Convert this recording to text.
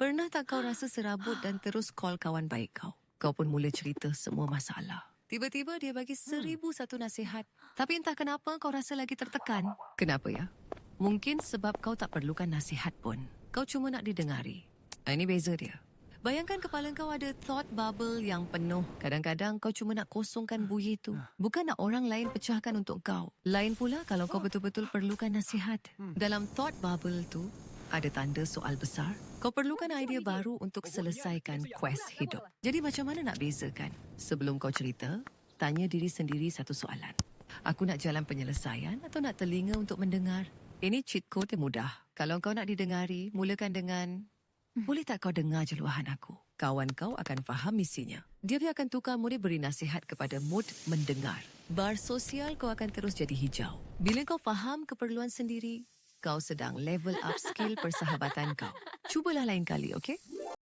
Pernah tak kau rasa serabut dan terus call kawan baik kau? Kau pun mula cerita semua masalah. Tiba-tiba dia bagi 1001 nasihat. Tapi entah kenapa kau rasa lagi tertekan. Kenapa ya? Mungkin sebab kau tak perlukan nasihat pun. Kau cuma nak didengari. Ini beza dia. Bayangkan kepala kau ada thought bubble yang penuh. Kadang-kadang kau cuma nak kosongkan buih itu. Bukan nak orang lain pecahkan untuk kau. Lain pula kalau kau betul-betul perlukan nasihat. Dalam thought bubble tu, ada tanda soal besar. Kau perlukan idea baru untuk selesaikan quest hidup. Jadi macam mana nak bezakan? Sebelum kau cerita, tanya diri sendiri satu soalan. Aku nak jalan penyelesaian atau nak telinga untuk mendengar? Ini cheat code yang mudah. Kalau kau nak didengari, mulakan dengan... Boleh tak kau dengar je luahan aku? Kawan kau akan faham misinya. Dia akan tukar mode beri nasihat kepada mode mendengar. Bar sosial kau akan terus jadi hijau. Bila kau faham keperluan sendiri, kau sedang level up skill persahabatan kau. Cubalah lain kali, okey?